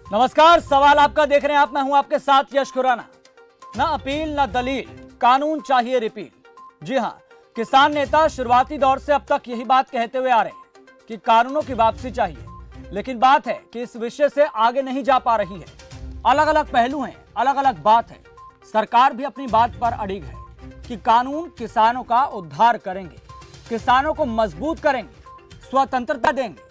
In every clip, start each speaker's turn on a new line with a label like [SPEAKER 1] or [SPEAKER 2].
[SPEAKER 1] नमस्कार, सवाल आपका देख रहे हैं आप, मैं हूं आपके साथ यश खुराना। ना अपील ना दलील, कानून चाहिए रिपील। जी हां, किसान नेता शुरुआती दौर से अब तक यही बात कहते हुए आ रहे हैं कि कानूनों की वापसी चाहिए, लेकिन बात है कि इस विषय से आगे नहीं जा पा रही है। अलग अलग पहलू हैं, अलग अलग बात है। सरकार भी अपनी बात पर अड़िग है कि कानून किसानों का उद्धार करेंगे, किसानों को मजबूत करेंगे, स्वतंत्रता देंगे।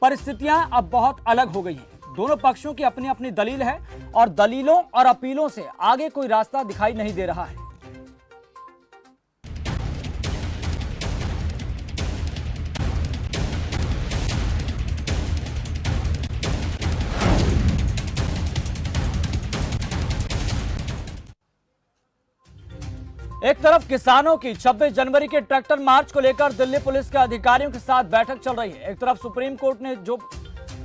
[SPEAKER 1] परिस्थितियां अब बहुत अलग हो गई हैं। दोनों पक्षों की अपनी अपनी दलील है और दलीलों और अपीलों से आगे कोई रास्ता दिखाई नहीं दे रहा है। एक तरफ किसानों की 26 जनवरी के ट्रैक्टर मार्च को लेकर दिल्ली पुलिस के अधिकारियों के साथ बैठक चल रही है। एक तरफ सुप्रीम कोर्ट ने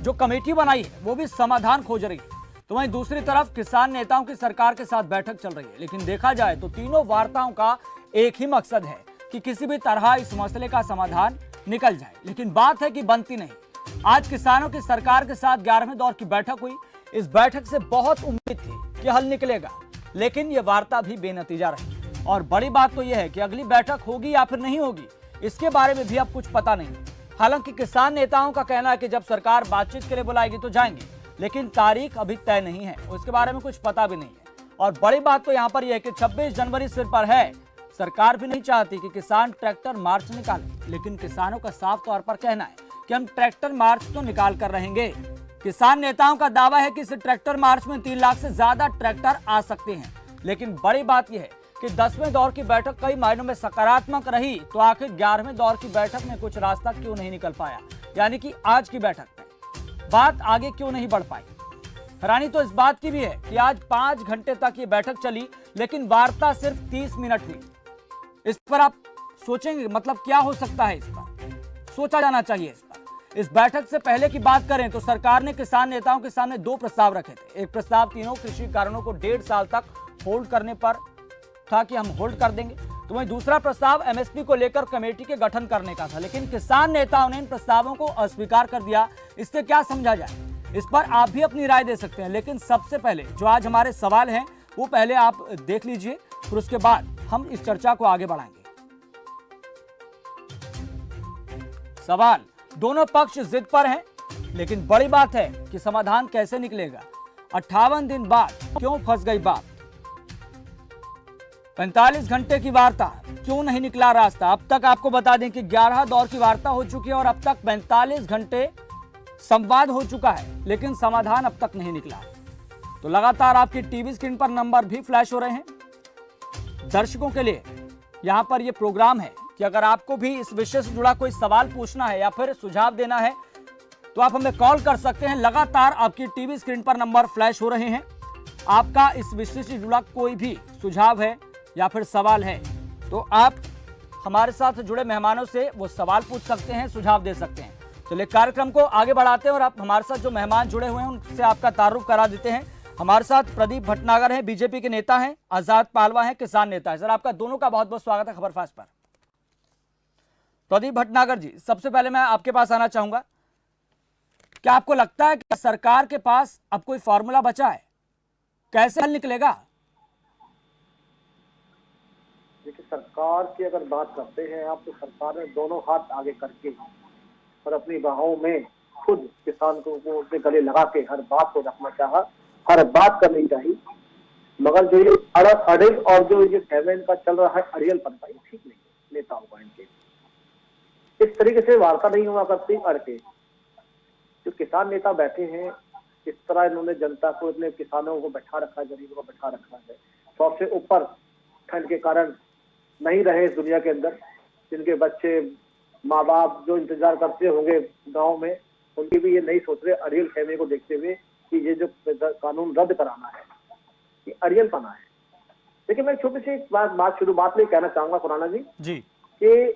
[SPEAKER 1] जो कमेटी बनाई है वो भी समाधान खोज रही है, तो वहीं दूसरी तरफ किसान नेताओं की सरकार के साथ बैठक चल रही है। लेकिन देखा जाए तो तीनों वार्ताओं का एक ही मकसद है कि किसी भी तरह इस मसले का समाधान निकल जाए, लेकिन बात है कि बनती नहीं। आज किसानों की सरकार के साथ 11वें दौर की बैठक हुई। इस बैठक से बहुत उम्मीद थी कि हल निकलेगा, लेकिन यह वार्ता भी बेनतीजा रही। और बड़ी बात तो यह है कि अगली बैठक होगी या फिर नहीं होगी, इसके बारे में भी अब कुछ पता नहीं। हालांकि किसान नेताओं का कहना है कि जब सरकार बातचीत के लिए बुलाएगी तो जाएंगे, लेकिन तारीख अभी तय नहीं है, उसके बारे में कुछ पता भी नहीं है। और बड़ी बात तो यहां पर यह है कि 26 जनवरी सिर पर है। सरकार भी नहीं चाहती कि किसान ट्रैक्टर मार्च निकाले, लेकिन किसानों का साफ तौर पर कहना है कि हम ट्रैक्टर मार्च तो निकाल कर रहेंगे। किसान नेताओं का दावा है कि इस ट्रैक्टर मार्च में 3 लाख से ज्यादा ट्रैक्टर आ सकते हैं। लेकिन बड़ी बात यह है कि 10वें दौर की बैठक कई मायनों में सकारात्मक रही, तो आखिर 11वें दौर की बैठक में कुछ रास्ता क्यों नहीं निकल पाया, यानी कि आज की बैठक में बात आगे क्यों नहीं बढ़ पाई। हैरानी तो इस बात की भी है कि आज 5 घंटे तक ये बैठक चली, लेकिन वार्ता सिर्फ 30 मिनट हुई। इस पर आप सोचेंगे मतलब क्या हो सकता है, इस पर सोचा जाना चाहिए। इस बैठक से पहले की बात करें तो सरकार ने किसान नेताओं के सामने 2 प्रस्ताव रखे थे। एक प्रस्ताव तीनों कृषि कानूनों को 1.5 साल तक होल्ड करने पर था कि हम होल्ड कर देंगे, तो वहीं दूसरा प्रस्ताव एमएसपी को लेकर कमेटी के गठन करने का था। लेकिन किसान नेताओं ने इन प्रस्तावों को अस्वीकार कर दिया। इससे क्या समझा जाए, इस पर आप भी अपनी राय दे सकते हैं। लेकिन सबसे पहले जो आज हमारे सवाल हैं वो पहले आप देख लीजिए, फिर उसके बाद हम इस चर्चा को आगे बढ़ाएंगे। सवाल, दोनों पक्ष जिद पर हैं, लेकिन बड़ी बात है कि समाधान कैसे निकलेगा। 58 दिन बाद क्यों फंस गई बात। 45 घंटे की वार्ता, क्यों नहीं निकला रास्ता। अब तक आपको बता दें कि 11 दौर की वार्ता हो चुकी है और अब तक 45 घंटे संवाद हो चुका है, लेकिन समाधान अब तक नहीं निकला। तो लगातार आपकी टीवी स्क्रीन पर नंबर भी फ्लैश हो रहे हैं। दर्शकों के लिए यहां पर यह प्रोग्राम है कि अगर आपको भी इस विषय से जुड़ा कोई सवाल पूछना है या फिर सुझाव देना है तो आप हमें कॉल कर सकते हैं। लगातार आपकी टीवी स्क्रीन पर नंबर फ्लैश हो रहे हैं। आपका इस विषय से जुड़ा कोई भी सुझाव है या फिर सवाल है तो आप हमारे साथ जुड़े मेहमानों से वो सवाल पूछ सकते हैं, सुझाव दे सकते हैं। चलिए कार्यक्रम को आगे बढ़ाते हैं और आप हमारे साथ जो मेहमान जुड़े हुए हैं उनसे आपका तारुफ करा देते हैं। हमारे साथ प्रदीप भटनागर हैं, बीजेपी के नेता हैं, आजाद पालवा हैं, किसान नेता है। सर, आपका दोनों का बहुत बहुत स्वागत है खबरफास्ट पर। प्रदीप भटनागर जी, सबसे पहले मैं आपके पास आना चाहूंगा। क्या आपको लगता है कि सरकार के पास अब कोई फॉर्मूला बचा है, कैसे हल निकलेगा?
[SPEAKER 2] देखिए, सरकार की अगर बात करते हैं आप, तो सरकार ने दोनों हाथ आगे करके और अपनी बाहों में खुद किसान को अपने गले लगा के हर बात को रखना चाहा, हर बात करनी चाहिए। मगर जो ये अड़िल और जो ये सेवन का चल रहा है अड़ियल पनता, ये ठीक नहीं है। नेताओं का इनके इस तरीके से वार्ता नहीं हुआ करती। अड़ के जो किसान नेता बैठे हैं, इस तरह इन्होंने जनता को, इतने किसानों को बैठा रखा है, गरीबों को बैठा रखा है। सबसे ऊपर ठंड के कारण नहीं रहे इस दुनिया के अंदर, जिनके बच्चे माँ बाप जो इंतजार करते होंगे गांव में, उनकी भी ये नहीं सोच रहे अड़ियल खेमे को देखते हुए कि ये जो कानून रद्द कराना है ये अड़ियल पना है। लेकिन मैं छोटी सी बात शुरुआत में कहना चाहूंगा खुराना जी कि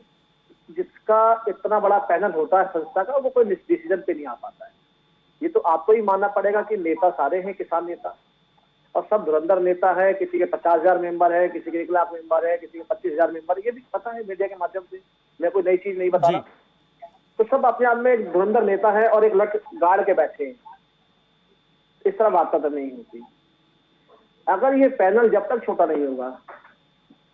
[SPEAKER 2] जिसका इतना बड़ा पैनल होता है संस्था का, वो कोई डिसीजन पे नहीं आ पाता है। ये तो आपको ही मानना पड़ेगा कि नेता सारे हैं किसान नेता, और सब धुरंधर नेता है। किसी के 50,000 मेंबर है, किसी के 1 लाख मेंबर है, किसी के 25,000 मेंबर, ये भी पता है मीडिया के माध्यम से, मैं कोई नई चीज नहीं बता रहा। तो सब अपने आप में एक धुरंधर नेता है और एक लठ गाड़ के बैठे हैं। इस तरह वार्ता तो नहीं होती। अगर ये पैनल जब तक छोटा नहीं होगा,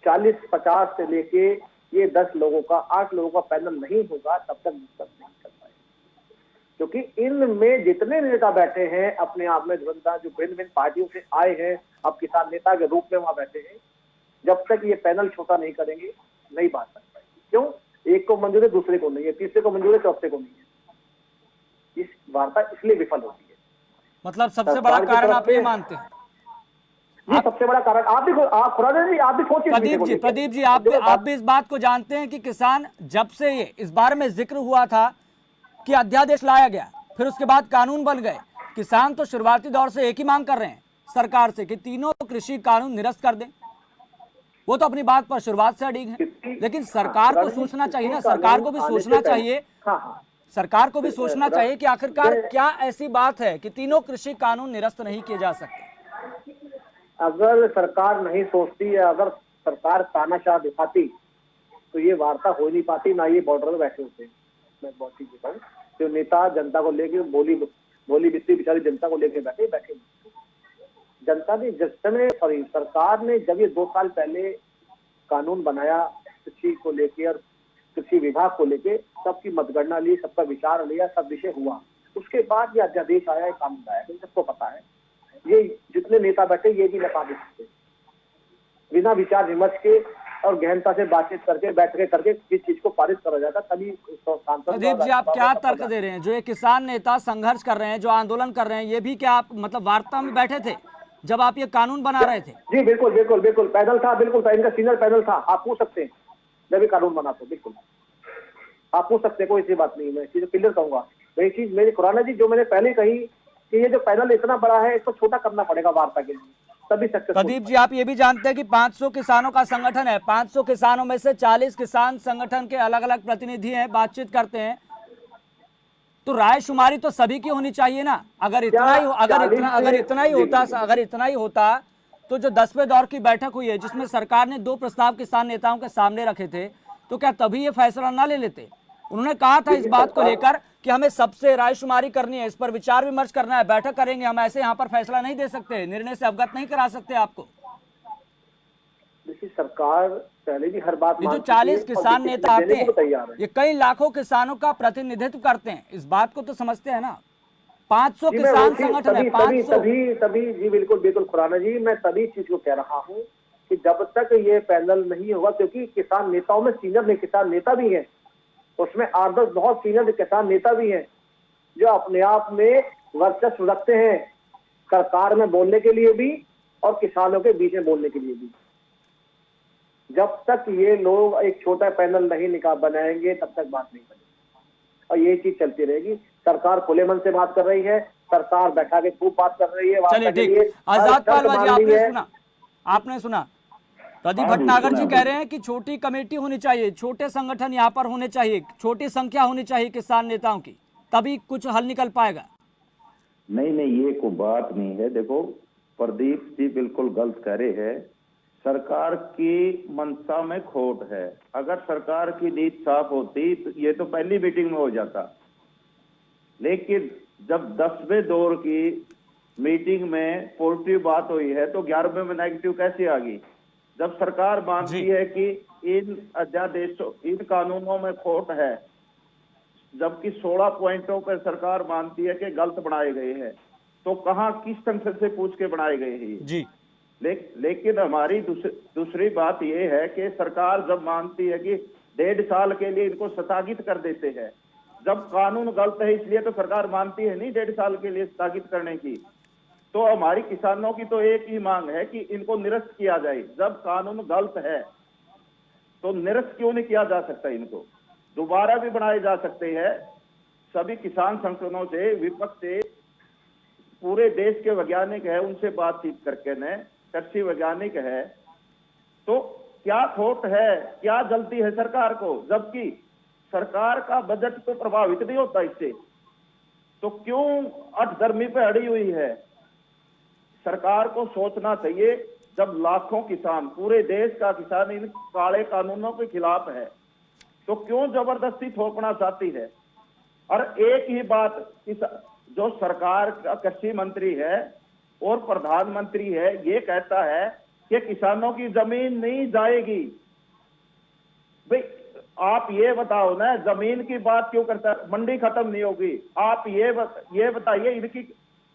[SPEAKER 2] 40-50 से लेके ये 10 लोगों का, 8 लोगों का पैनल नहीं होगा, तब तक डिस्कस नहीं कर पाएंगे। क्योंकि इनमें जितने नेता बैठे हैं अपने आप में धुरंधर, जो भिन्न भिन्न पार्टियों से आए हैं, अब किसान नेता के रूप में वहां बैठे हैं, जब तक ये पैनल छोटा नहीं करेंगे नहीं बात कर पाएंगे। क्यों? एक को मंजूर है, दूसरे को नहीं है, तीसरे को मंजूर है, चौथे को नहीं है। इस वार्ता इसलिए विफल होती है।
[SPEAKER 1] मतलब सबसे बड़ा कारण आप ये मानते हैं?
[SPEAKER 2] ये सबसे बड़ा कारण आप खुराना जी, आप भी सोचिए।
[SPEAKER 1] प्रदीप जी आप भी इस बात को जानते हैं कि किसान, जब से ये इस बारे में जिक्र हुआ था कि अध्यादेश लाया गया, फिर उसके बाद कानून बन गए, किसान तो शुरुआती दौर से एक ही मांग कर रहे हैं सरकार से कि तीनों कृषि कानून निरस्त कर दें। वो तो अपनी बात पर शुरुआत से अड़िग है, लेकिन सरकार को सोचना चाहिए ना, सरकार को भी सोचना चाहिए, सरकार को भी सोचना चाहिए कि आखिरकार क्या ऐसी बात है कि तीनों कृषि कानून निरस्त नहीं किए जा सकते।
[SPEAKER 2] अगर सरकार नहीं सोचती है, अगर सरकार तानाशाह दिखाती, तो ये वार्ता हो नहीं पाती, ना ये बॉर्डर में बैठे होते। मैं बहुत चीज बताऊँ, जो नेता जनता को लेके बोली बिस्ती बेचारी जनता को लेके बैठे जनता ने जिस समय सरकार ने जब ये 2 साल पहले कानून बनाया कृषि को लेके और कृषि विभाग को लेके, सबकी मतगणना ली, सबका विचार लिया, सब विषय हुआ, उसके बाद ये अध्यादेश आया, ये कानून आया। सबको पता है, ये जितने नेता बैठे ये भी नकार दे सकते, बिना विचार विमर्श के और गहनता से बातचीत करके बैठ के करके किस चीज को पारित करा जाता, तभी
[SPEAKER 1] प्रदीप जी आप क्या तर्क दे रहे हैं? जो ये किसान नेता संघर्ष कर रहे हैं, जो आंदोलन कर रहे हैं, ये भी क्या आप मतलब वार्ता में बैठे थे जब आप ये कानून बना रहे थे?
[SPEAKER 2] जी बिल्कुल बिल्कुल बिल्कुल, पैनल था, बिल्कुल इनका सीनियर पैनल था, आप पूछ सकते हैं जब भी कानून बना तो, बिल्कुल आप पूछ सकते हैं, कोई ऐसी बात नहीं। मैं चीज क्लियर कहूंगा, वही चीज मेरी खुराना जी जो मैंने पहले कही कि ये जो पैनल इतना बड़ा है, इसको छोटा करना पड़ेगा वार्ता के लिए, तभी सक्सेसफुल।
[SPEAKER 1] प्रदीप जी आप ये भी जानते हैं कि 500 किसानों का संगठन है, 500 किसानों में से 40 किसान संगठन के अलग अलग प्रतिनिधि हैं, बातचीत करते हैं, तो रायशुमारी तो सभी की होनी चाहिए ना। अगर इतना ही होता तो जो 10वें दौर की बैठक हुई है जिसमें सरकार ने 2 प्रस्ताव किसान नेताओं के सामने रखे थे, तो क्या तभी ये फैसला ना ले लेते? उन्होंने कहा था इस बात को लेकर कि हमें सबसे रायशुमारी करनी है, इस पर विचार विमर्श करना है, बैठक करेंगे, हम ऐसे यहाँ पर फैसला नहीं दे सकते, निर्णय से अवगत नहीं करा सकते आपको।
[SPEAKER 2] देखिए सरकार पहले भी हर बात,
[SPEAKER 1] ये जो 40 किसान नेता आते हैं, ये कई लाखों किसानों का प्रतिनिधित्व करते हैं, इस बात को तो समझते हैं ना। 500 किसान संगठन है, 500।
[SPEAKER 2] तभी जी बिल्कुल बिल्कुल खुराना जी, मैं तभी चीज को कह रहा हूँ कि जब तक ये पैनल नहीं होगा, क्योंकि किसान नेताओं में सीनियर किसान नेता भी हैं, उसमें 8-10 बहुत सीनियर किसान नेता भी हैं जो अपने आप में वर्चस्व रखते हैं, सरकार में बोलने के लिए भी और किसानों के बीच में बोलने के लिए भी। जब तक ये लोग एक छोटा पैनल नहीं बनाएंगे तब तक बात नहीं बनेगी, और ये चीज चलती रहेगी। सरकार खुले मन से बात कर रही है, सरकार बैठा के खूब बात कर रही है।
[SPEAKER 1] चलिए ठीक, आजाद पालवा जी आपने सुना प्रदीप भटनागर जी कह रहे हैं कि छोटी कमेटी होनी चाहिए, छोटे संगठन यहाँ पर होने चाहिए, छोटी संख्या होनी चाहिए किसान नेताओं की, तभी कुछ हल निकल पाएगा।
[SPEAKER 3] नहीं ये कोई बात नहीं है। देखो प्रदीप जी बिल्कुल गलत कह रहे हैं, सरकार की मंशा में खोट है। अगर सरकार की नीति साफ होती तो ये तो पहली मीटिंग में हो जाता, लेकिन जब 10वें दौर की मीटिंग में पॉजिटिव बात हुई है तो 11वें में नेगेटिव कैसे आ गई? जब सरकार मानती है कि इन अध्यादेशों, इन कानूनों में खोट है, जबकि 16 पॉइंटों पर सरकार मानती है कि गलत बनाए गए हैं, तो कहां किस संसद से पूछ के बनाए गए हैं जी? लेकिन हमारी दूसरी बात यह है कि सरकार जब मानती है कि 1.5 साल के लिए इनको स्थगित कर देते हैं, जब कानून गलत है इसलिए तो सरकार मानती है नहीं 1.5 साल के लिए स्थगित करने की, तो हमारी किसानों की तो एक ही मांग है कि इनको निरस्त किया जाए। जब कानून गलत है तो निरस्त क्यों नहीं किया जा सकता? इनको दोबारा भी बनाए जा सकते हैं। सभी किसान संगठनों से, विपक्ष से, पूरे देश के वैज्ञानिक है, उनसे बातचीत करके न, कृषि वैज्ञानिक है, तो क्या खोट है, क्या गलती है सरकार को? जबकि सरकार का बजट तो प्रभावित नहीं होता इससे, तो क्यों अठधर्मी पे अड़ी हुई है? सरकार को सोचना चाहिए, जब लाखों किसान, पूरे देश का किसान इन काले कानूनों के खिलाफ है, तो क्यों जबरदस्ती थोपना चाहती है? और एक ही बात जो सरकार का कृषि मंत्री है और प्रधानमंत्री है, ये कहता है कि किसानों की जमीन नहीं जाएगी। भाई आप ये बताओ ना, जमीन की बात क्यों करता है? मंडी खत्म नहीं होगी। आप ये बताइए,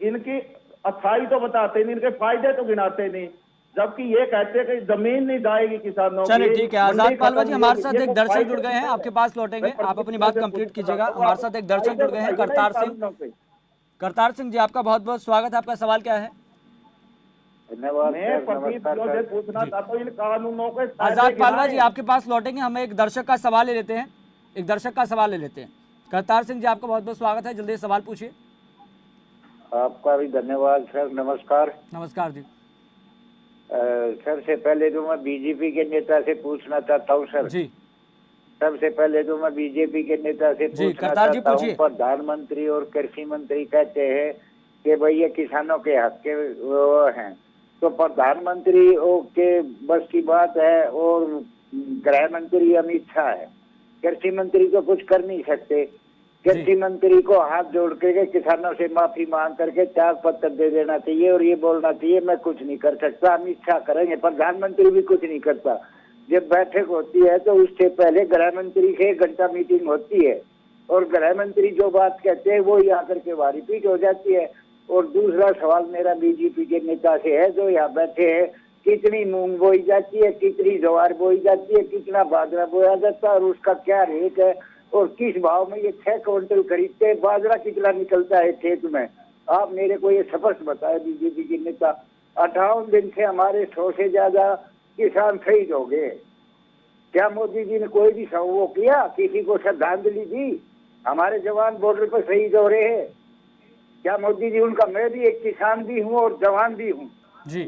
[SPEAKER 3] इनकी अच्छाई तो बताते नहीं, इनके फायदे तो गिनाते नहीं, जबकि ये कहते हैं कि जमीन नहीं जाएगी किसानों की।
[SPEAKER 1] चलिए ठीक है, आजाद पालवा जी हमारे साथ एक दर्शक
[SPEAKER 3] फायदे
[SPEAKER 1] जुड़ गए हैं,
[SPEAKER 3] तो
[SPEAKER 1] आपके पास लौटेंगे, आप अपनी बात कंप्लीट कीजिएगा।
[SPEAKER 3] तो
[SPEAKER 1] हमारे साथ एक दर्शक जुड़ गए हैं, करतार सिंह जी, आपका बहुत बहुत स्वागत है। आपका सवाल क्या है?
[SPEAKER 2] धन्यवाद।
[SPEAKER 3] मैं प्रदीप से पूछना चाहता हूँ इन कानूनों के
[SPEAKER 1] आजाद पालवा जी आपके पास लौटेंगे, हम एक दर्शक का सवाल ले लेते हैं, करतार सिंह जी आपका बहुत बहुत स्वागत है, जल्दी सवाल पूछिए।
[SPEAKER 4] आपका भी धन्यवाद सर। नमस्कार।
[SPEAKER 1] नमस्कार जी।
[SPEAKER 4] सर से पहले तो मैं बीजेपी के नेता से पूछना चाहता हूँ सर।
[SPEAKER 1] जी
[SPEAKER 4] सबसे पहले तो मैं बीजेपी के नेता से पूछना
[SPEAKER 1] करतार जी
[SPEAKER 4] चाहता हूँ,
[SPEAKER 1] पूछिए।
[SPEAKER 4] प्रधानमंत्री और कृषि मंत्री कहते हैं कि भाई ये किसानों के हक के वो हैं, तो प्रधानमंत्री के बस की बात है और गृह मंत्री अमित शाह है, कृषि मंत्री तो कुछ कर नहीं सकते। कृषि मंत्री को हाथ जोड़ के किसानों से माफी मांग करके त्याग पत्र दे देना चाहिए और ये बोलना चाहिए मैं कुछ नहीं कर सकता, अमित शाह करेंगे, प्रधानमंत्री भी कुछ नहीं करता। जब बैठक होती है तो उससे पहले गृह मंत्री से 1 घंटा मीटिंग होती है और गृह मंत्री जो बात कहते हैं वो यहाँ करके वहाँ रिपीट हो जाती है। और दूसरा सवाल मेरा बीजेपी के नेता से है जो यहाँ बैठे हैं, कितनी मूंग बोई जाती है, कितनी ज्वार बोई जाती है, कितना बाजरा बोया जाता है और उसका क्या रेट है और किस भाव में ये 6 क्विंटल खरीदते हैं, बाजरा कितना निकलता है खेत में, आप मेरे को ये स्पष्ट बताए बीजेपी के नेता। 58 दिन से हमारे 100 से ज्यादा किसान शहीद हो गए। क्या मोदी जी ने कोई भी वो किया, किसी को श्रद्धांजलि दी? हमारे जवान बॉर्डर पर शहीद हो रहे हैं, क्या मोदी जी उनका? मैं भी एक किसान भी हूँ और जवान भी हूँ।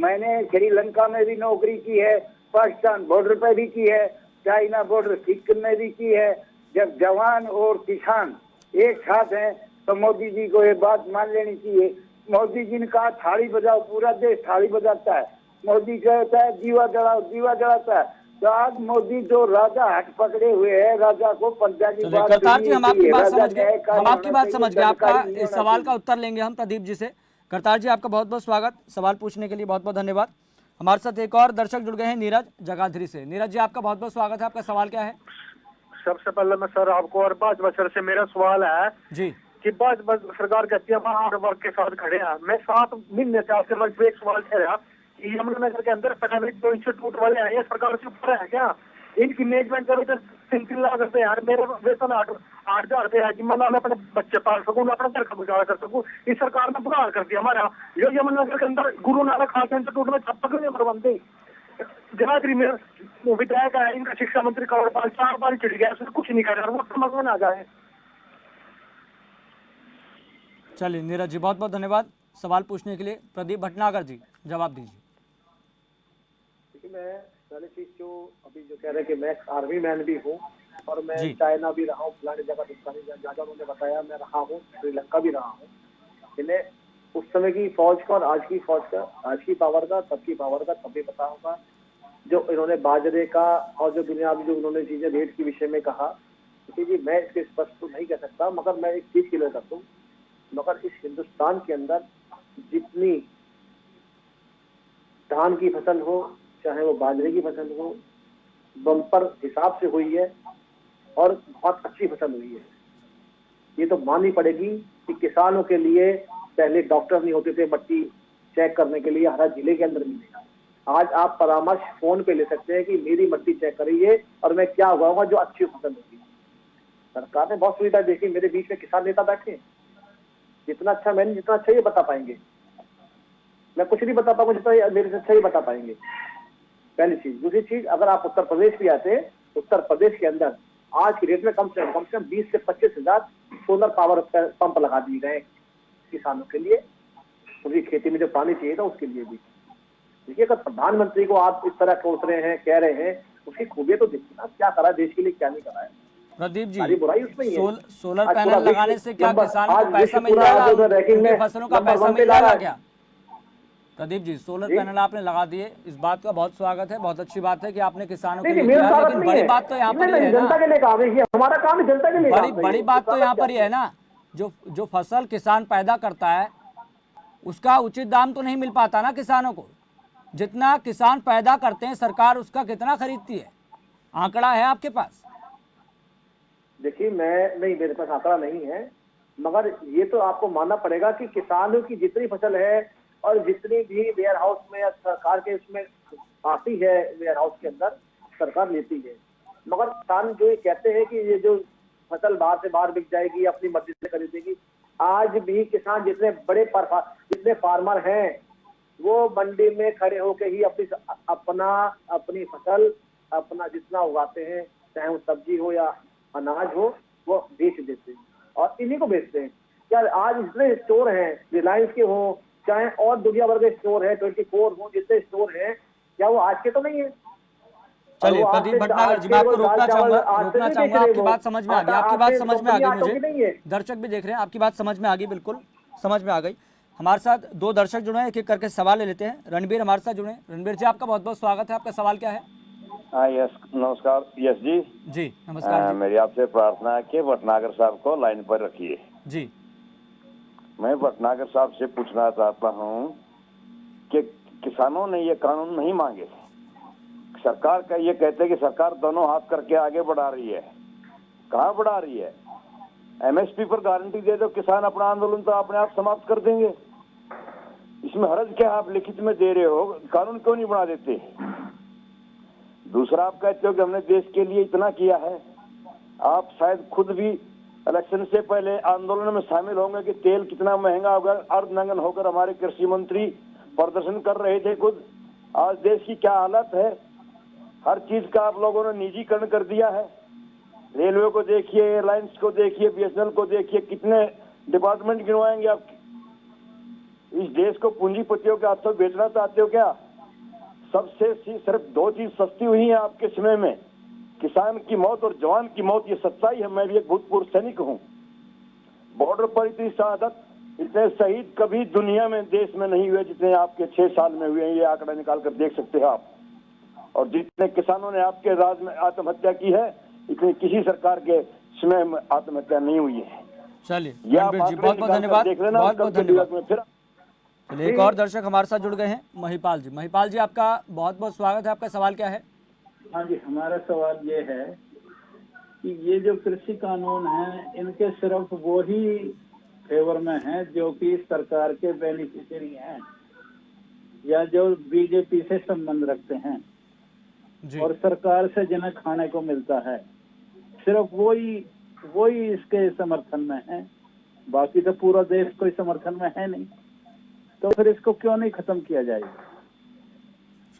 [SPEAKER 4] मैंने श्रीलंका में भी नौकरी की है, पाकिस्तान बॉर्डर पर भी की है, चाइना बॉर्डर सिक्किम में भी की है। जब जवान और किसान एक साथ हैं तो मोदी जी को ये बात मान लेनी चाहिए। मोदी जी ने कहा थाली बजाओ, पूरा देश थाली बजाता है, मोदी कहता है दीवा जलाओ, दीवा जलाता है। तो आज मोदी जो राजा हट पकड़े हुए हैं, राजा को प्रजा की बात।
[SPEAKER 1] करतार जी हम आपकी बात समझ गए, आपका इस सवाल का उत्तर लेंगे हम प्रदीप जी से। करतार जी आपका बहुत बहुत स्वागत, सवाल पूछने के लिए बहुत बहुत धन्यवाद। हमारे साथ एक और दर्शक जुड़ गए हैं, नीरज जगाधरी से। नीरज जी आपका बहुत बहुत स्वागत है, आपका सवाल क्या है?
[SPEAKER 5] सबसे पहले मैं सर आपको और भाजपा सर से मेरा सवाल है
[SPEAKER 1] जी
[SPEAKER 5] कि भाजपा सरकार कहती है हम 8 वर्ग के साथ खड़े हैं। मैं 7 महीने से आपके पास एक सवाल ठहरा कि यमुनानगर के अंदर प्राइवेट जो इंस्टीट्यूट वाले हैं ये सरकार से ऊपर है क्या? इनकी मैनेजमेंट करो तो 3 लाख रुपए यार, मेरा वेतन 8,000 रुपए है कि मैं अपने बच्चे पाल सकूँ, मैं अपना घर का गुजारा कर सकूँ। इस सरकार ने बुरा हाल कर दिया हमारा। जो यमुनानगर के अंदर गुरु नानक खालसा इंस्टीट्यूट में छात्र नहीं प्रबंधी जगाधरी में विधायक है, इनका शिक्षा मंत्री कंवरपाल 4 बार चिढ़ गया, उसने कुछ नहीं कर रहा, वो समझ में आ जाए।
[SPEAKER 1] चलिए नीरज जी बहुत बहुत धन्यवाद सवाल पूछने के लिए। प्रदीप भटनागर जी जवाब दीजिए।
[SPEAKER 2] मैं पहली चीज जो अभी जो कह रहे हैं कि मैं आर्मी मैन भी हूँ और मैं चाइना भी रहा हूँ, फलानी जगह जगह उन्होंने बताया मैं रहा हूँ, श्रीलंका भी रहा हूँ। इन्हें उस समय की फौज का और आज की फौज का, आज की पावर का, तब की पावर का तब भी पता होगा। जो इन्होंने बाजरे का और जो दुनियावी जो उन्होंने चीजें रेट के विषय में कहा, जी मैं इसके स्पष्ट तो नहीं कह सकता, मगर मैं एक चीज क्लियर कर दूं, मगर इस हिंदुस्तान के अंदर जितनी धान की फसल हो, चाहे वो बाजरे की फसल हो, बम्पर हिसाब से हुई है और बहुत अच्छी फसल हुई है। ये तो माननी पड़ेगी कि किसानों के लिए पहले डॉक्टर नहीं होते थे मट्टी चेक करने के लिए, हर जिले के अंदर मिलेगा। आज आप परामर्श फोन पे ले सकते हैं कि मेरी मट्टी चेक करिए और मैं क्या उगाऊंगा जो अच्छी फसल होगी। सरकार ने बहुत सुविधा देखी। मेरे बीच में किसान नेता बैठे, जितना अच्छा मैंने जितना अच्छा ये बता पाएंगे, मैं कुछ नहीं बता पाऊंगा जितना मेरे से अच्छा ही बता पाएंगे। पहली चीज। दूसरी चीज, अगर आप उत्तर प्रदेश भी आते हैं, उत्तर प्रदेश के अंदर आज की डेट में कम से कम 20 से 25 हजार सोलर पावर पंप लगा दिए गए किसानों के लिए, उनकी खेती में जो पानी चाहिए था उसके लिए भी। देखिए, अगर प्रधानमंत्री को आप इस तरह सोच रहे हैं, कह रहे हैं, उसकी खूबियां तो देखिए ना, क्या करा देश के लिए, क्या नहीं करा है।
[SPEAKER 1] प्रदीप जी,
[SPEAKER 2] बुराई उसमें ही है।
[SPEAKER 1] सोलर पैनल लगाने से क्या किसानों को पैसा मिल जाएगा, फसलों का पैसा मिल जाएगा क्या? प्रदीप जी, सोलर पैनल आपने लगा दिए, इस बात का बहुत स्वागत है, बहुत अच्छी बात है कि आपने किसानों के लिए किया, लेकिन बड़ी बात तो यहाँ पर है ना,
[SPEAKER 2] जनता के लिए काम है, हमारा काम है जनता के लिए।
[SPEAKER 1] बड़ी बात तो यहाँ पर ही है ना जो फसल किसान पैदा करता है उसका उचित दाम तो नहीं मिल पाता ना किसानों को। जितना किसान पैदा करते हैं सरकार उसका कितना खरीदती है, आंकड़ा है आपके पास?
[SPEAKER 2] देखिए मेरे पास आंकड़ा नहीं है, मगर ये तो आपको मानना पड़ेगा कि किसानों की जितनी फसल है और जितनी भी वेयर हाउस में या सरकार के उसमें आती है वेयर हाउस के अंदर सरकार लेती है। मगर किसान जो ये कहते हैं कि ये जो फसल बाहर से बाहर बिक जाएगी, अपनी मर्जी से खरीदेगी, आज भी किसान जितने फार्मर हैं वो मंडी में खड़े होकर ही अपनी फसल अपना जितना उगाते हैं, चाहे वो सब्जी हो या अनाज हो, वो बेच देते हैं और इन्हीं को बेचते हैं। क्या आज इतने स्टोर हैं, रिलायंस के हो चाहे और दुनिया भर के स्टोर है, 24 हो, जितने स्टोर हैं, क्या वो आज के तो नहीं है?
[SPEAKER 1] चलिए प्रदीप भटनागर जी, मैं आपको रोकना चाहूंगा। आपकी बात समझ में आ गई, आपकी बात समझ में आ गई, मुझे दर्शक भी देख रहे हैं, आपकी बात समझ में आ गई, बिल्कुल समझ में आ गई। हमारे साथ दो दर्शक जुड़े हैं, एक एक करके सवाल ले लेते हैं। रणबीर हमारे साथ जुड़े हैं। रणबीर जी, आपका बहुत बहुत स्वागत है, आपका सवाल क्या है?
[SPEAKER 6] यस नमस्कार। यस जी
[SPEAKER 1] जी नमस्कार जी।
[SPEAKER 6] मेरी आपसे प्रार्थना है कि भटनागर साहब को लाइन पर रखिए
[SPEAKER 1] जी।
[SPEAKER 6] मैं भटनागर साहब से पूछना चाहता हूं कि किसानों ने ये कानून नहीं मांगे, सरकार का ये कहते हैं कि सरकार दोनों हाथ करके आगे बढ़ा रही है। कहाँ बढ़ा रही है? एमएसपी पर गारंटी दे दो, किसान अपना आंदोलन तो अपने आप समाप्त कर देंगे। इसमें हर्ज क्या आप लिखित में दे रहे हो, कानून क्यों नहीं बना देते? दूसरा, आप कहते हो कि हमने देश के लिए इतना किया है, आप शायद खुद भी इलेक्शन से पहले आंदोलन में शामिल होंगे कि तेल कितना महंगा होगा। अर्धनग्न होकर हमारे कृषि मंत्री प्रदर्शन कर रहे थे खुद। आज देश की क्या हालत है, हर चीज का आप लोगों ने निजीकरण कर दिया है। रेलवे को देखिए, एयरलाइंस को देखिए, बीएसएनएल को देखिए, कितने डिपार्टमेंट गिनवाएंगे आप? इस देश को पूंजीपतियों के हाथों बेचना चाहते हो क्या? सबसे सिर्फ दो चीज सस्ती हुई है आपके समय में, किसान की मौत और जवान की मौत। ये सच्चाई है। मैं भी एक भूतपूर्व सैनिक हूँ। बॉर्डर पर इतनी शहादत, इतने शहीद कभी दुनिया में देश में नहीं हुए जितने आपके 6 साल में हुए हैं। ये आंकड़ा निकाल कर देख सकते हैं आप। और जितने किसानों ने आपके राज में आत्महत्या की है, इतनी किसी सरकार के समय में आत्महत्या नहीं हुई है।
[SPEAKER 1] चलिए रणबीर जी, बहुत बहुत धन्यवाद, बहुत बहुत धन्यवाद। चलिए एक और दर्शक हमारे साथ जुड़ गए हैं, महिपाल जी। महिपाल जी, आपका बहुत बहुत स्वागत है, आपका सवाल क्या है?
[SPEAKER 7] हाँ जी, हमारा सवाल ये है कि ये जो कृषि कानून हैं, इनके सिर्फ वो ही फेवर में हैं जो कि सरकार के बेनिफिशियरी हैं या जो बीजेपी से संबंध रखते हैं जी। और सरकार से जिन्हें खाने को मिलता है, सिर्फ वही इसके समर्थन में है। बाकी तो पूरा देश कोई समर्थन में है नहीं, तो फिर इसको क्यों नहीं खत्म किया जाएगा?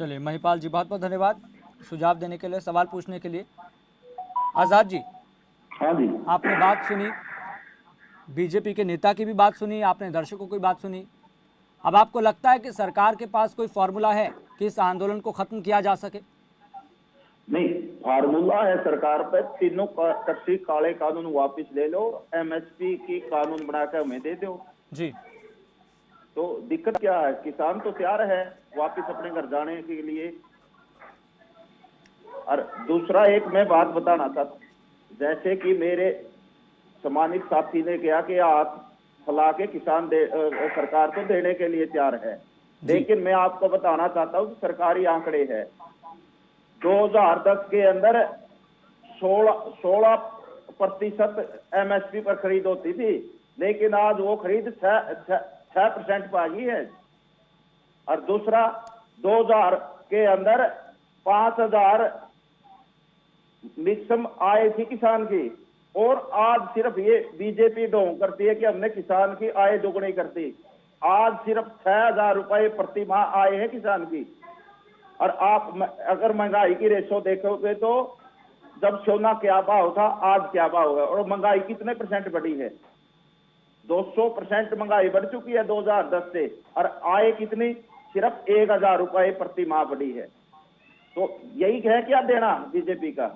[SPEAKER 1] चलिए महिपाल जी, बहुत बहुत धन्यवाद सुझाव देने के लिए, सवाल पूछने के लिए। आजाद जी,
[SPEAKER 3] हाँ जी,
[SPEAKER 1] आपने बात सुनी, बीजेपी के नेता की भी बात सुनी, आपने दर्शकों की बात सुनी। अब आपको लगता है कि सरकार के पास कोई फॉर्मूला है कि इस आंदोलन को खत्म किया जा सके?
[SPEAKER 3] नहीं, फार्मूला है सरकार पे। तीनों कृषि काले कानून वापस ले लो, एमएसपी की कानून बनाकर हमें दे दो
[SPEAKER 1] जी।
[SPEAKER 3] तो दिक्कत क्या है? किसान तो तैयार है वापस अपने घर जाने के लिए। और दूसरा एक मैं बात बताना था, जैसे कि मेरे सम्मानित साथी ने कहा कि हाथ फैला के किसान सरकार को देने के लिए तैयार है, लेकिन मैं आपको बताना चाहता हूँ सरकारी आंकड़े हैं। 2010 के अंदर 16% एमएसपी पर खरीद होती थी, लेकिन आज वो खरीद 6% पर आ गई है। और दूसरा, 2000 के अंदर 5000 मिक्सम आय थी किसान की, और आज सिर्फ ये बीजेपी ढोंग करती है कि हमने किसान की आय दोगुनी कर दी। आज सिर्फ 6000 रुपए प्रति माह आय है किसान की। और आप अगर महंगाई की रेशो देखोगे तो जब सोना क्या भाव था, आज क्या भाव है, और महंगाई कितने % बढ़ी है? 200% महंगाई बढ़ चुकी है 2010 से, और आय कितनी? सिर्फ 1000 रुपए प्रति माह बढ़ी है। तो यही है क्या देना बीजेपी का?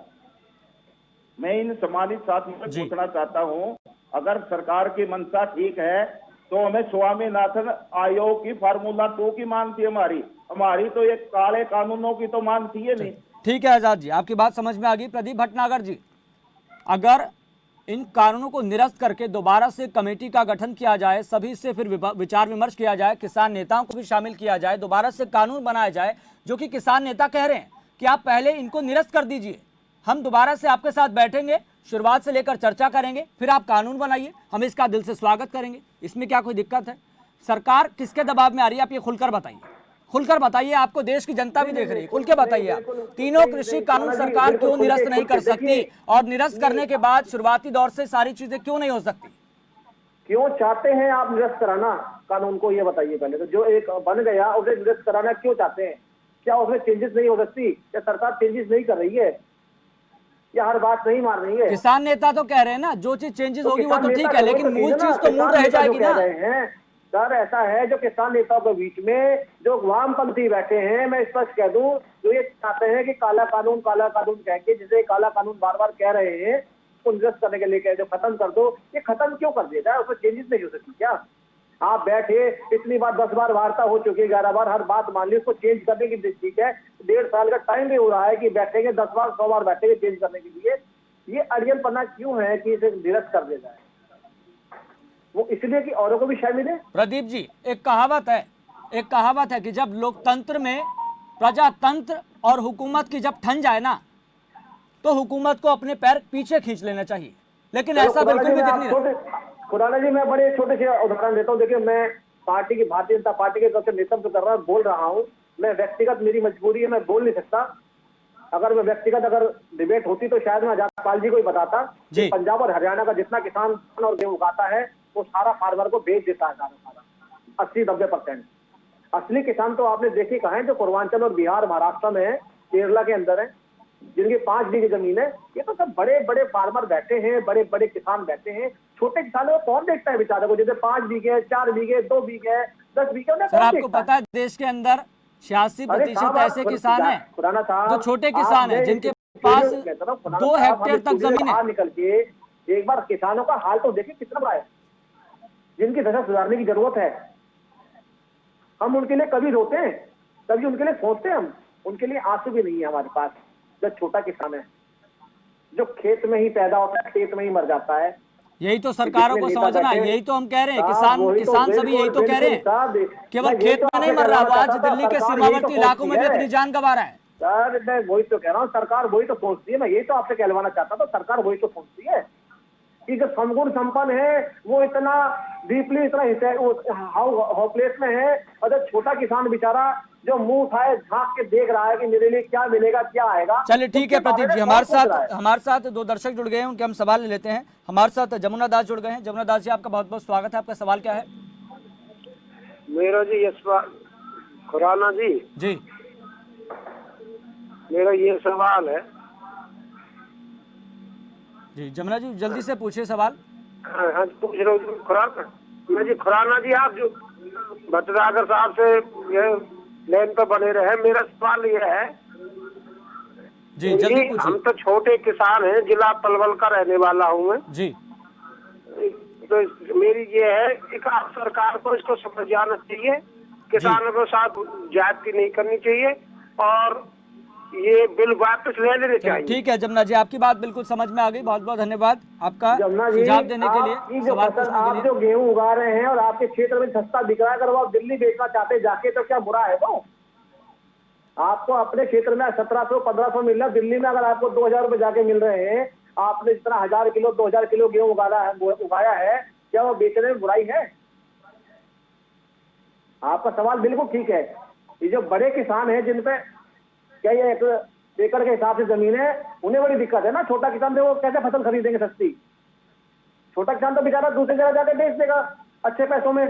[SPEAKER 3] मैं इन सम्मानित साथियों से पूछना चाहता हूं, अगर सरकार की मंशा ठीक है तो हमें स्वामीनाथन आयोग की फार्मूला 2 की मांग थी। हमारी तो ये काले कानूनों की तो मांग थी नहीं।
[SPEAKER 1] ठीक है आजाद जी, आपकी बात समझ में आ गई। प्रदीप भटनागर जी, अगर इन कानूनों को निरस्त करके दोबारा से कमेटी का गठन किया जाए, सभी से फिर विचार विमर्श किया जाए, किसान नेताओं को भी शामिल किया जाए, दोबारा से कानून बनाया जाए, जो कि किसान नेता कह रहे हैं कि आप पहले इनको निरस्त कर दीजिए, हम दोबारा से आपके साथ बैठेंगे, शुरुआत से लेकर चर्चा करेंगे, फिर आप कानून बनाइए, हम इसका दिल से स्वागत करेंगे। इसमें क्या कोई दिक्कत है? सरकार किसके दबाव में आ रही है, आप ये खुलकर बताइए, खुलकर बताइए, आपको देश की जनता भी देख रही है, खुल के बताइए आप। तीनों कृषि कानून सरकार क्यों निरस्त नहीं कर सकती, और निरस्त करने के बाद शुरुआती दौर से सारी चीजें क्यों नहीं हो सकती?
[SPEAKER 2] क्यों चाहते हैं आप निरस्त कराना कानून को, ये बताइए पहले तो। जो एक बन गया उसे निरस्त कराना क्यों चाहते हैं? क्या उसमें चेंजेस नहीं हो सकती? क्या सरकार चेंजेस नहीं कर रही है या हर बात नहीं मान रही है?
[SPEAKER 1] किसान नेता तो कह रहे हैं ना, जो चीज चेंजेस होगी वो तो ठीक है, लेकिन मूल चीज तो मूल रह जाएगी ना।
[SPEAKER 2] सर ऐसा है, जो किसान नेताओं के बीच में जो वामपंथी बैठे हैं, मैं स्पष्ट कह दूं, जो ये चाहते हैं कि काला कानून कह के, जिसे काला कानून बार बार कह रहे हैं, उसको निरस्त करने के लिए कह दो, खत्म कर दो। ये खत्म क्यों कर दिया जाए? उसमें चेंजेस नहीं हो सकती क्या? आप बैठे, इतनी बार 10 बार वार्ता हो चुकी है, 11 बार, हर बात मान ली, उसको चेंज करने की ठीक है, 1.5 साल का टाइम भी हो रहा है कि बैठेंगे 10 बार 100 बार बैठेंगे चेंज करने के लिए। ये अड़ियलपना क्यों है कि इसे निरस्त कर दिया जाए? वो इसलिए कि औरों को भी शामिल है।
[SPEAKER 1] प्रदीप जी, एक कहावत है कि जब लोकतंत्र में प्रजातंत्र और हुकूमत की जब ठन जाए ना, तो हुकूमत को अपने पैर पीछे खींच लेना चाहिए, लेकिन ऐसा बिल्कुल भी दिख नहीं रहा।
[SPEAKER 2] खुराना जी, मैं बड़े छोटे से उदाहरण देता हूँ। देखिए, मैं पार्टी की, भारतीय जनता पार्टी के तरफ से नेतृत्व कर रहा, बोल रहा हूँ। मैं व्यक्तिगत, मेरी मजबूरी है, मैं बोल नहीं सकता। अगर मैं व्यक्तिगत अगर डिबेट होती तो शायद मैं आजाद पाल जी को ही बताता कि पंजाब और हरियाणा का जितना किसान और गेहूं उगाता है वो सारा फार्मर को बेच देता है, सारा 80-90%। असली किसान तो आपने देखे कहा है, जो पूर्वांचल और बिहार, महाराष्ट्र में है, केरला के अंदर है, जिनकी 5 बीघे जमीन है। ये तो सब बड़े बड़े फार्मर बैठे हैं, बड़े बड़े किसान बैठे हैं। छोटे किसानों को कौन देखता है बेचारे को, जैसे 5 बीघे, 4 बीघे, 2 बीघे, 10 बीघे?
[SPEAKER 1] सर, आपको पता है देश के अंदर 86% ऐसे किसान हैं जो छोटे किसान हैं, जिनके पास 2 हेक्टेयर तक जमीन है।
[SPEAKER 2] निकल के एक बार किसानों का हाल तो देखिए कितना बड़ा है, जिनकी दशा सुधारने की जरूरत है। हम उनके लिए कभी रोते हैं, कभी उनके लिए सोचते हैं, हम उनके लिए आंसू भी नहीं है हमारे पास। जो छोटा किसान है, जो खेत में ही पैदा होता है, खेत में ही मर जाता है।
[SPEAKER 1] यही तो सरकारों को समझना है, यही तो हम कह रहे हैं, किसान सभी यही तो कह रहे हैं, केवल खेत में नहीं मर रहा, आज दिल्ली के सीमावर्ती इलाकों में भी अपनी जान गंवा रहा है।
[SPEAKER 2] सर, मैं वही तो कह रहा हूँ, सरकार वही तो सोचती है। मैं यही तो आपसे कहलवाना चाहता था, सरकार वही तो सोचती है कि जो समगुण संपन्न है वो इतना डीपली, इतना होपलेस में है, और जो छोटा किसान बेचारा जो मुंह उठाए झांक के देख रहा है कि मेरे लिए क्या मिलेगा, क्या आएगा।
[SPEAKER 1] चलिए ठीक है प्रदीप जी, हमारे साथ 2 दर्शक जुड़ गए हैं, उनके हम सवाल ले लेते हैं। हमारे साथ जमुना दास जुड़ गए हैं। जमुना दास जी, आपका बहुत बहुत स्वागत है। आपका सवाल क्या है?
[SPEAKER 8] मेरा जी ये सवाल, खुराना जी मेरा ये सवाल है
[SPEAKER 1] जी। जमुना जी, जल्दी से पूछिए सवाल।
[SPEAKER 8] हाँ, पूछ रहा हूँ जी। खुराना जी, आप जो भट्टागर साहब से ये लाइन पर बने रहे। मेरा सवाल ये है
[SPEAKER 1] जी, जल्दी पूछिए।
[SPEAKER 8] हम तो छोटे किसान हैं, जिला पलवल का रहने वाला हूँ मैं
[SPEAKER 1] जी।
[SPEAKER 8] तो मेरी ये है कि आप सरकार को इसको समझ जाना चाहिए, किसानों के साथ ज्यादती नहीं करनी चाहिए और ये बिल वापस ले लेने चाहिए।
[SPEAKER 1] ठीक है जमुना जी, आपकी बात बिल्कुल समझ में आ गई। बहुत बहुत धन्यवाद आपका सुझाव देने के लिए, सवाल पूछने के लिए।
[SPEAKER 2] आप जो गेहूं उगा रहे हैं और आपके क्षेत्र में सस्ता बिक रहा है, अगर वो आप दिल्ली बेचना चाहते जाके तो क्या बुरा है? तो आपको अपने क्षेत्र में 1700-1500 मिल रहा है, दिल्ली में अगर आपको 2000 रुपए जाके मिल रहे हैं, आपने जितना 1000 किलो 2000 किलो गेहूं उगाया है, क्या वो बेचने में बुराई है? आपका सवाल बिल्कुल ठीक है। ये जो बड़े किसान हैं, जिन पे क्या ये 1 एकड़ के हिसाब से जमीन है, उन्हें बड़ी दिक्कत है ना। छोटा किसान वो कैसे फसल खरीदेंगे सस्ती? छोटा किसान तो बेचारा दूसरी जगह जाकर बेच देगा अच्छे पैसों में,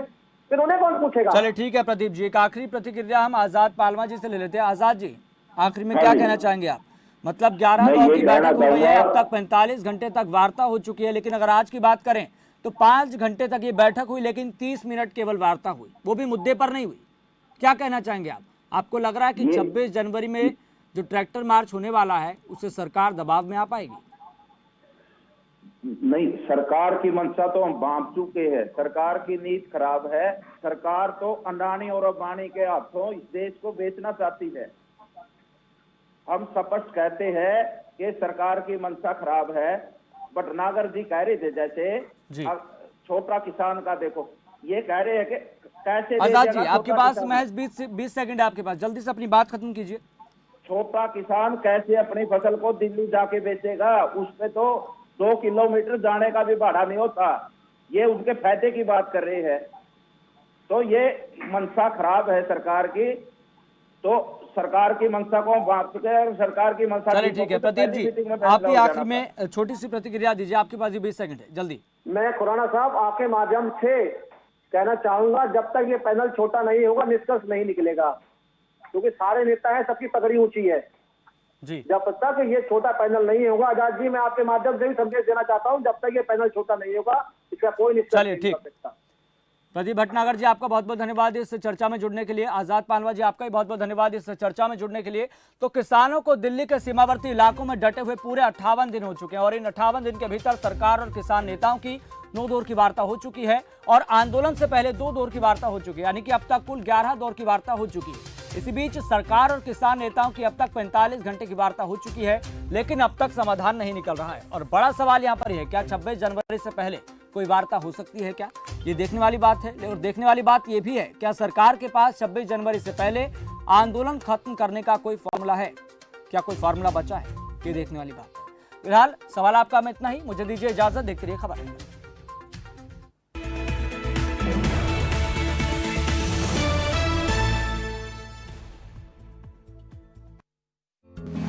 [SPEAKER 2] फिर उन्हें कौन पूछेगा?
[SPEAKER 1] चलिए ठीक है प्रदीप जी, एक आखिरी प्रतिक्रिया हम आजाद पालवा जी से ले लेते हैं। आजाद जी, आखिरी में क्या कहना चाहेंगे आप? मतलब 11 दौर की बैठक हो गई है, अब तक 45 घंटे तक वार्ता हो चुकी है, लेकिन अगर आज की बात करें तो 5 घंटे तक ये बैठक हुई, लेकिन 30 मिनट केवल वार्ता हुई, वो भी मुद्दे पर नहीं हुई। क्या कहना चाहेंगे आप? आपको लग रहा है कि 26 जनवरी में जो ट्रैक्टर मार्च होने वाला है उससे सरकार दबाव में आ पाएगी?
[SPEAKER 3] नहीं, सरकार की मंशा तो हम बांध चुके हैं। सरकार की नीति खराब है। सरकार तो अडानी और अंबानी के हाथों इस देश को बेचना चाहती है। हम स्पष्ट कहते हैं कि सरकार की मंशा खराब है। भटनागर जी कह रहे थे जैसे
[SPEAKER 1] जी।
[SPEAKER 3] छोटा किसान का देखो, ये कह रहे हैं कि कैसे
[SPEAKER 1] आजाद
[SPEAKER 3] दे
[SPEAKER 1] जी,
[SPEAKER 3] देगा
[SPEAKER 1] आपके
[SPEAKER 3] छोटा
[SPEAKER 1] पास
[SPEAKER 3] किसान?
[SPEAKER 1] महज 20 सेकंड है आपके पास, जल्दी से अपनी बात खत्म कीजिए।
[SPEAKER 3] छोटा किसान कैसे अपनी फसल को दिल्ली जाके बेचेगा? उसपे तो 2 किलोमीटर जाने का भी भाड़ा नहीं होता। ये उनके फायदे की बात कर रहे हैं, तो ये मंशा खराब है सरकार की। तो सरकार की मंशा को बांट के और सरकार की मंशा
[SPEAKER 1] चलिए ठीक है प्रदीप जी, आप भी आखिर में छोटी सी प्रतिक्रिया दीजिए, आपके पास 20 सेकंड है, जल्दी।
[SPEAKER 2] मैं खुराना साहब आपके माध्यम से कहना चाहूंगा, जब तक ये पैनल छोटा नहीं होगा निष्कर्ष नहीं निकलेगा, क्योंकि सारे नेता हैं, सबकी पकड़ी ऊंची है
[SPEAKER 1] जी।
[SPEAKER 2] जब तक ये छोटा पैनल नहीं होगा, आजाद जी मैं आपके माध्यम से भी संदेश देना चाहता हूं, जब तक ये पैनल छोटा नहीं होगा इसका कोई निष्कर्ष
[SPEAKER 1] चलिए,
[SPEAKER 2] नहीं
[SPEAKER 1] ठीक।
[SPEAKER 2] निकल सकता।
[SPEAKER 1] प्रदीप भटनागर जी, आपका बहुत बहुत धन्यवाद इस चर्चा में जुड़ने के लिए। आजाद पानवा जी, आपका भी बहुत बहुत धन्यवाद इस चर्चा में जुड़ने के लिए। तो किसानों को दिल्ली के सीमावर्ती इलाकों में डटे हुए पूरे 58 दिन हो चुके हैं और इन 58 दिन के भीतर सरकार और किसान नेताओं की 9 दौर की वार्ता हो चुकी है और आंदोलन से पहले 2 दौर की वार्ता हो चुकी है, यानी कि अब तक कुल 11 दौर की वार्ता हो चुकी है। इसी बीच सरकार और किसान नेताओं की अब तक 45 घंटे की वार्ता हो चुकी है, लेकिन अब तक समाधान नहीं निकल रहा है। और बड़ा सवाल यहाँ पर है, क्या 26 जनवरी से पहले कोई वार्ता हो सकती है क्या? ये देखने वाली बात है। और देखने वाली बात ये भी है, क्या सरकार के पास 26 जनवरी से पहले आंदोलन खत्म करने का कोई फॉर्मूला है? क्या कोई फॉर्मूला बचा है? ये देखने वाली बात है। फिलहाल सवाल आपका में इतना ही, मुझे दीजिए इजाजत, देखते रहिए खबर।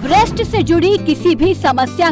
[SPEAKER 9] ब्रेस्ट से जुड़ी किसी भी समस्या